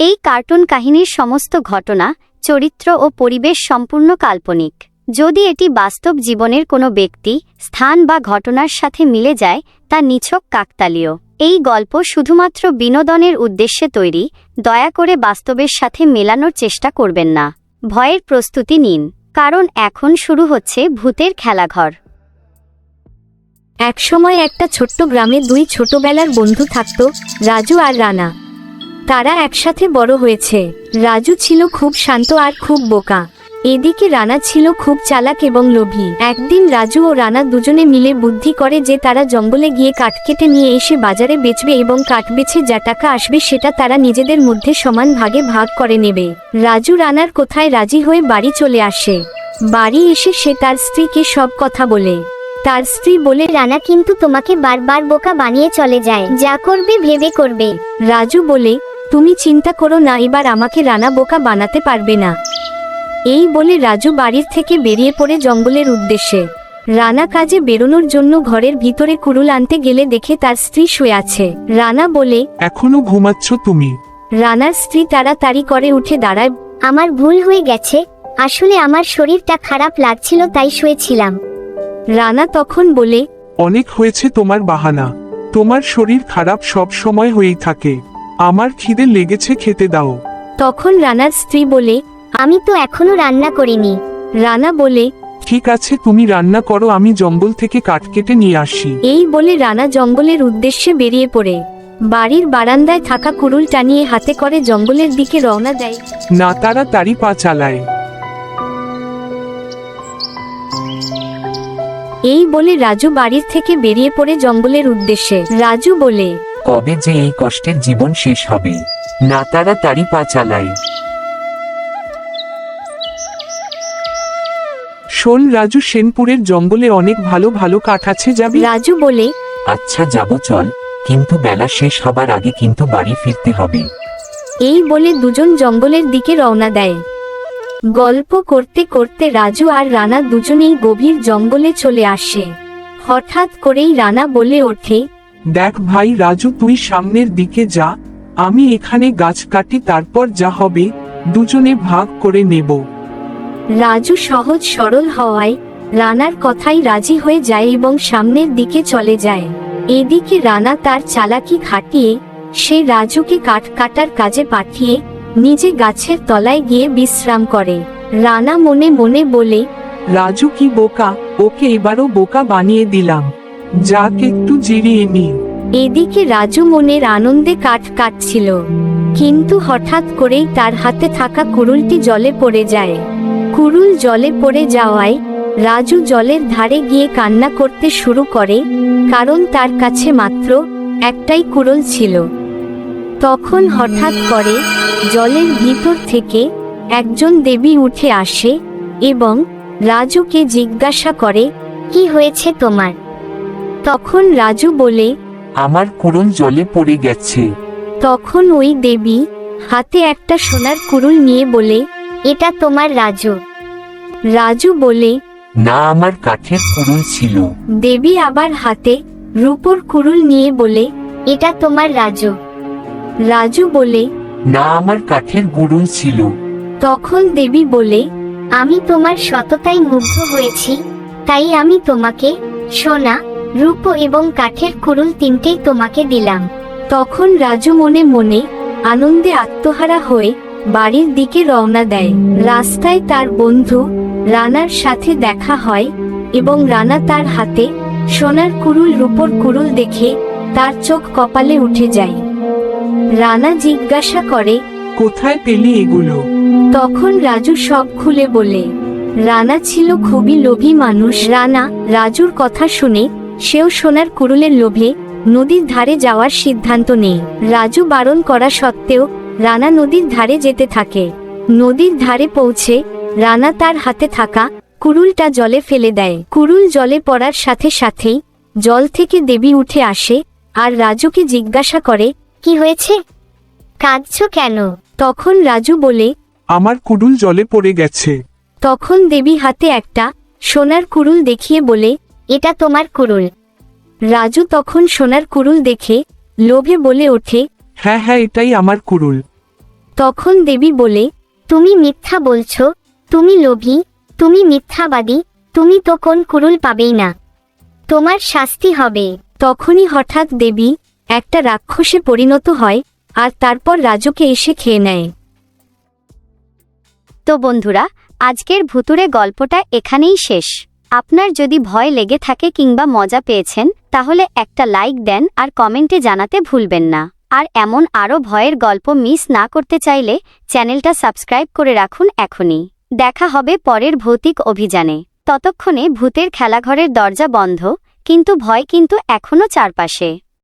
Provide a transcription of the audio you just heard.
এই কার্টুন কাহিনীর সমস্ত ঘটনা, চরিত্র ও পরিবেশ সম্পূর্ণ কাল্পনিক। যদি এটি বাস্তব জীবনের কোনো ব্যক্তি, স্থান বা ঘটনার সাথে মিলে যায়, তা নিছক কাকতালীয়। এই গল্প শুধুমাত্র বিনোদনের উদ্দেশ্যে তৈরি, দয়া করে বাস্তবের সাথে মেলানোর চেষ্টা করবেন না। ভয়ের প্রস্তুতি নিন, কারণ এখন শুরু হচ্ছে ভূতের খেলাঘর। একসময় একটা ছোট্ট গ্রামে দুই ছোটবেলার বন্ধু থাকত, রাজু আর রানা। তারা একসাথে বড় হয়েছে। রাজু ছিল খুব শান্ত আর খুব বোকা। এদিকে রানা ছিল খুব চালাক এবং লোভী। একদিন রাজু ও রানা দুজনে মিলে বুদ্ধি করে যে তারা জঙ্গলে গিয়ে কাঠ কেটে নিয়ে এসে বাজারে বেচবে এবং কাঠ বেচে যা টাকা আসবে সেটা তারা নিজেদের মধ্যে সমান ভাগে ভাগ করে নেবে। রাজু রানার কথায় রাজি হয়ে বাড়ি চলে আসে। বাড়ি এসে সে তার স্ত্রীকে সব কথা বলে। তার স্ত্রী বলে, রানা কিন্তু তোমাকে বারবার বোকা বানিয়ে চলে যায়, যা করবে ভেবে করবে। রাজু বলে, তুমি চিন্তা করো না, এবার আমাকে রানা বোকা বানাতে পারবে না। এই বলে রাজু বাড়ির থেকে বেরিয়ে পড়ে জঙ্গলের উদ্দেশ্যে। রানা কাজে বেরোনোর জন্য ঘরের ভিতরে কুড়ুল আনতে গেলে দেখে তার স্ত্রী শুয়ে আছে। রানা বলে, এখনো ঘুমাচ্ছ তুমি? রানার স্ত্রী তাড়াতাড়ি করে উঠে দাঁড়ায়। আমার ভুল হয়ে গেছে, আসলে আমার শরীরটা খারাপ লাগছিল তাই শুয়েছিলাম। রানা তখন বলে, অনেক হয়েছে তোমার বাহানা। তোমার শরীর খারাপ সব সময় হয়েই থাকে। আমার খিদে লেগেছে, খেতে দাও। তখন রানার স্ত্রী বলে, আমি তো এখনো রান্না করিনি। রানা বলে, ঠিক আছে, তুমি রান্না করো, আমি জঙ্গল থেকে কাঠ কেটে নিয়ে আসি। এই বলে রানা জঙ্গলের উদ্দেশ্যে বেরিয়ে পড়ে বাড়ির বারান্দায় থাকা কুড়ুল টানিয়ে হাতে করে জঙ্গলের দিকে রওনা দেয়। না তাড়াতাড়ি পা চালায়। এই বলে রাজু বাড়ির থেকে বেরিয়ে পড়ে জঙ্গলের উদ্দেশ্যে। রাজু বলে, কবে যে এই কষ্টের জীবন শেষ হবে, না তাড়াতাড়ি পা চালাই। শোন রাজু, সেনপুরের জঙ্গলে অনেক ভালো ভালো কাঠ আছে, যাবি? রাজু বলে, আচ্ছা যাব, চল, কিন্তু বেলা শেষ হবার আগে কিন্তু বাড়ি ফিরতে হবে। এই বলে দুজন জঙ্গলের দিকে রওনা দেয়। গল্প করতে করতে রাজু আর রানা দুজনেই গভীর জঙ্গলে চলে আসে। হঠাৎ করেই রানা বলে ওঠে, দেখ ভাই রাজু, তুই সামনের দিকে যা, আমি এখানে গাছ কাটি, তারপর যা হবে দুজনে ভাগ করে নেব। রাজু সহজ সরল হওয়ায় রানার কথাই রাজি হয়ে যায় এবং সামনের দিকে চলে যায়। এদিকে রানা তার চালাকি খাটিয়ে সে রাজুকে কাঠ কাটার কাজে পাঠিয়ে নিজে গাছের তলায় গিয়ে বিশ্রাম করে। রানা মনে মনে বলে, রাজু কি বোকা, ওকে এবারও বোকা বানিয়ে দিলাম, যাক একটু জিরিয়ে নি। এদিকে রাজু মনের আনন্দে কাঠ কাটছিল, কিন্তু হঠাৎ করেই তার হাতে থাকা কুড়ুলটি জলে পড়ে যায়। কুড়ুল জলে পড়ে যাওয়ায় রাজু জলের ধারে গিয়ে কান্না করতে শুরু করে, কারণ তার কাছে মাত্র একটাই কুড়ুল ছিল। তখন হঠাৎ করে জলের ভিতর থেকে একজন দেবী উঠে আসে এবং রাজুকে জিজ্ঞাসা করে, কি হয়েছে তোমার? তখন রাজু বলে, আমার কুড়ুল জলে পড়ে গেছে। তখন ওই দেবী হাতে একটা সোনার কুড়ুল নিয়ে বলে, এটা তোমার রাজু। রাজু বলে, না, আমার কাঠের কুড়ুল ছিল। দেবী আবার হাতে রূপোর কুড়ুল নিয়ে বলে, এটা তোমার রাজু। রাজু বলে, না, আমার কাঠের কুড়ুল ছিল। তখন দেবী বলে, আমি তোমার সততায় মুগ্ধ হয়েছি, তাই আমি তোমাকে সোনা, রূপো এবং কাঠের কুড়ুল তিনটেই তোমাকে দিলাম। তখন রাজু মনে মনে আনন্দে আত্মহারা হয়ে বাড়ির দিকে রওনা দেয়। রাস্তায় তার বন্ধু রানার সাথে দেখা হয় এবং রানা তার হাতে সোনার কুড়ুল রূপোর কুড়ুল দেখে তার চোখ কপালে উঠে যায়। রানা জিজ্ঞাসা করে, কোথায় পেলি এগুলো? তখন রাজু সব খুলে বলে। রানা ছিল খুবই লোভী মানুষ। রানা রাজুর কথা শুনে সেও সোনার কুড়ুলের লোভে নদীর ধারে যাওয়ার সিদ্ধান্ত নেয়। রাজু বারণ করা সত্ত্বেও রানা নদীর ধারে যেতে থাকে। নদীর ধারে পৌঁছে রানা তার হাতে থাকা কুড়ুলটা জলে ফেলে দেয়। কুড়ুল জলে পড়ার সাথে সাথেই জল থেকে দেবী উঠে আসে আর রাজুকে জিজ্ঞাসা করে, কি হয়েছে? কাঁদছো কেন? তখন রাজু বলে, আমার কুড়ুল জলে পড়ে গেছে। তখন দেবী হাতে একটা সোনার কুড়ুল দেখিয়ে বলে, এটা তোমার কুড়ুল। রাজু তখন সোনার কুড়ুল দেখে লোভে বলে ওঠে, হ্যাঁ হ্যাঁ, এটাই আমার কুড়ুল। তখন দেবী বলে, তুমি মিথ্যা বলছো, তুমি লোভী, তুমি মিথ্যাবাদী, তুমি তো কোন কুরুল পাবেই না, তোমার শাস্তি হবে। তখনই হঠাৎ দেবী একটা রাক্ষসে পরিণত হয় আর তারপর রাজুকে এসে খেয়ে নেয়। তো বন্ধুরা, আজকের ভুতুড়ে গল্পটা এখানেই শেষ। আপনার যদি ভয় লেগে থাকে কিংবা মজা পেয়েছেন, তাহলে একটা লাইক দেন আর কমেন্টে জানাতে ভুলবেন না। আর এমন আরও ভয়ের গল্প মিস না করতে চাইলে চ্যানেলটা সাবস্ক্রাইব করে রাখুন এখনই। দেখা হবে পরের ভৌতিক অভিযানে। ততক্ষণে ভূতের খেলাঘরের দরজা বন্ধ, কিন্তু ভয় কিন্তু এখনো চারপাশে।